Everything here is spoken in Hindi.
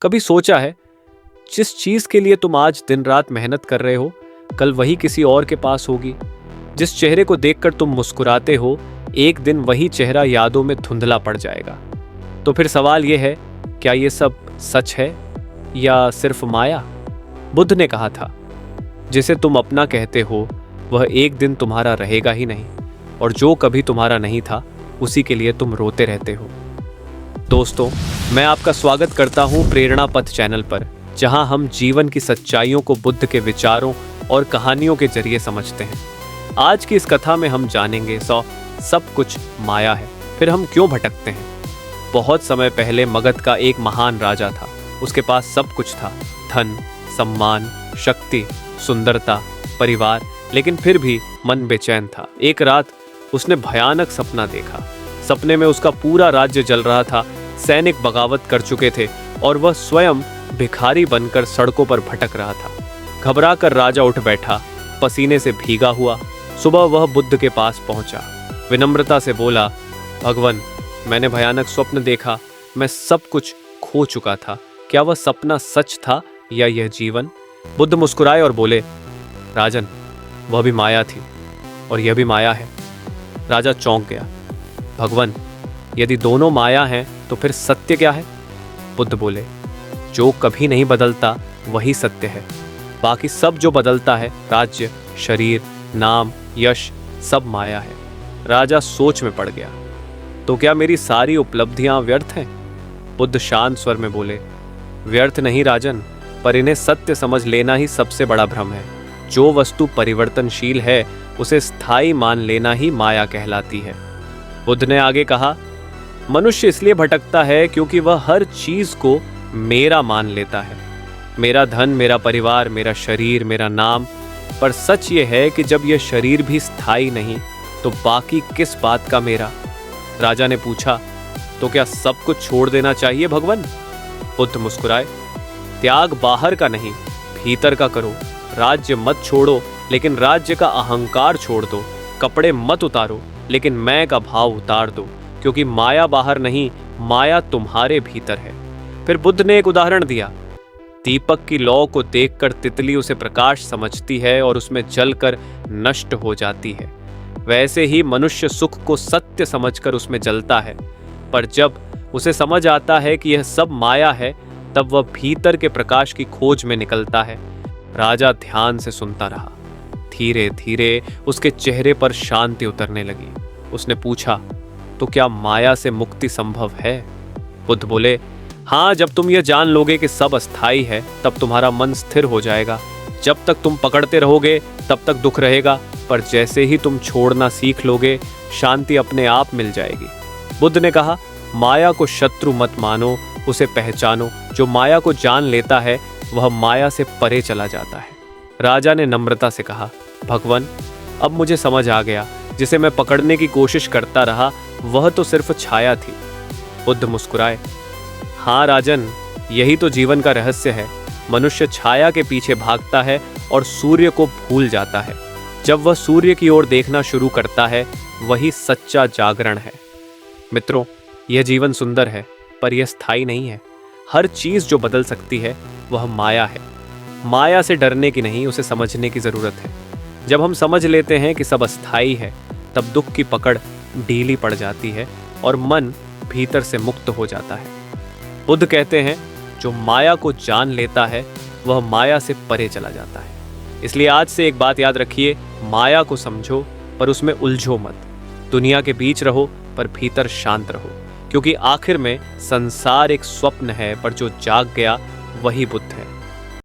कभी सोचा है जिस चीज के लिए तुम आज दिन रात मेहनत कर रहे हो, कल वही किसी और के पास होगी। जिस चेहरे को देखकर तुम मुस्कुराते हो, एक दिन वही चेहरा यादों में धुंधला पड़ जाएगा। तो फिर सवाल यह है, क्या ये सब सच है या सिर्फ माया? बुद्ध ने कहा था, जिसे तुम अपना कहते हो वह एक दिन तुम्हारा रहेगा ही नहीं, और जो कभी तुम्हारा नहीं था उसी के लिए तुम रोते रहते हो। दोस्तों, मैं आपका स्वागत करता हूं प्रेरणा पथ चैनल पर, जहां हम जीवन की सच्चाइयों को बुद्ध के विचारों और कहानियों के जरिए समझते हैं। आज की इस कथा में हम जानेंगे सब कुछ माया है, फिर हम क्यों भटकते हैं। बहुत समय पहले मगध का एक महान राजा था। उसके पास सब कुछ था, धन, सम्मान, शक्ति, सुंदरता, परिवार, लेकिन फिर भी मन बेचैन था। एक रात उसने भयानक सपना देखा। सपने में उसका पूरा राज्य जल रहा था, सैनिक बगावत कर चुके थे और वह स्वयं भिखारी बनकर सड़कों पर भटक रहा था। घबरा कर राजा उठ बैठा, पसीने से भीगा हुआ। सुबह वह बुद्ध के पास पहुंचा, विनम्रता से बोला, भगवान, मैंने भयानक स्वप्न देखा, मैं सब कुछ खो चुका था। क्या वह सपना सच था या यह जीवन? बुद्ध मुस्कुराए और बोले, राजन, वह भी माया थी और यह भी माया है। राजा चौंक गया। भगवान, यदि दोनों माया हैं तो फिर सत्य क्या है? बुद्ध बोले, जो कभी नहीं बदलता वही सत्य है। बाकी सब जो बदलता है, राज्य, शरीर, नाम, यश, सब माया है। राजा सोच में पड़ गया। तो क्या मेरी सारी उपलब्धियां व्यर्थ हैं? बुद्ध शांत स्वर में बोले, व्यर्थ नहीं राजन, पर इन्हें सत्य समझ लेना ही सबसे बड़ा भ्रम है। जो वस्तु परिवर्तनशील है उसे स्थायी मान लेना ही माया कहलाती है। बुद्ध ने आगे कहा, मनुष्य इसलिए भटकता है क्योंकि वह हर चीज को मेरा मान लेता है। मेरा धन, मेरा परिवार, मेरा शरीर, मेरा नाम। पर सच ये है कि जब यह शरीर भी स्थायी नहीं तो बाकी किस बात का मेरा? राजा ने पूछा, तो क्या सब कुछ छोड़ देना चाहिए भगवान? बुद्ध मुस्कुराए, त्याग बाहर का नहीं, भीतर का करो। राज्य मत छोड़ो, लेकिन राज्य का अहंकार छोड़ दो। कपड़े मत उतारो, लेकिन मैं का भाव उतार दो, क्योंकि माया बाहर नहीं, माया तुम्हारे भीतर है। फिर बुद्ध ने एक उदाहरण दिया। दीपक की लौ को देखकर तितली उसे प्रकाश समझती है और उसमें जलकर नष्ट हो जाती है। वैसे ही मनुष्य सुख को सत्य समझकर उसमें जलता है, पर जब उसे समझ आता है कि यह सब माया है, तब वह भीतर के प्रकाश की खोज में निकलता है। राजा ध्यान से सुनता रहा। धीरे धीरे उसके चेहरे पर शांति उतरने लगी। उसने पूछा, तो क्या माया से मुक्ति संभव है? बुद्ध बोले, हाँ, जब तुम यह जान लोगे कि सब अस्थाई है, तब तुम्हारा मन स्थिर हो जाएगा। जब तक तुम पकड़ते रहोगे तब तक दुख रहेगा, पर जैसे ही तुम छोड़ना सीख लोगे, शांति अपने आप मिल जाएगी। बुद्ध ने कहा, माया को शत्रु मत मानो, उसे पहचानो। जो माया को जान लेता है वह माया से परे चला जाता है। राजा ने नम्रता से कहा, भगवान, अब मुझे समझ आ गया, जिसे मैं पकड़ने की कोशिश करता रहा वह तो सिर्फ छाया थी। बुद्ध मुस्कुराए, हाँ राजन, यही तो जीवन का रहस्य है। मनुष्य छाया के पीछे भागता है और सूर्य को भूल जाता है। जब वह सूर्य की ओर देखना शुरू करता है, वही सच्चा जागरण है। मित्रों, यह जीवन सुंदर है, पर यह स्थायी नहीं है। हर चीज जो बदल सकती है वह माया है। माया से डरने की नहीं, उसे समझने की जरूरत है। जब हम समझ लेते हैं कि सब अस्थायी है, तब दुख की पकड़ ढीली पड़ जाती है और मन भीतर से मुक्त हो जाता है। बुद्ध कहते हैं, जो माया को जान लेता है वह माया से परे चला जाता है। इसलिए आज से एक बात याद रखिए, माया को समझो पर उसमें उलझो मत। दुनिया के बीच रहो पर भीतर शांत रहो, क्योंकि आखिर में संसार एक स्वप्न है, पर जो जाग गया वही बुद्ध है।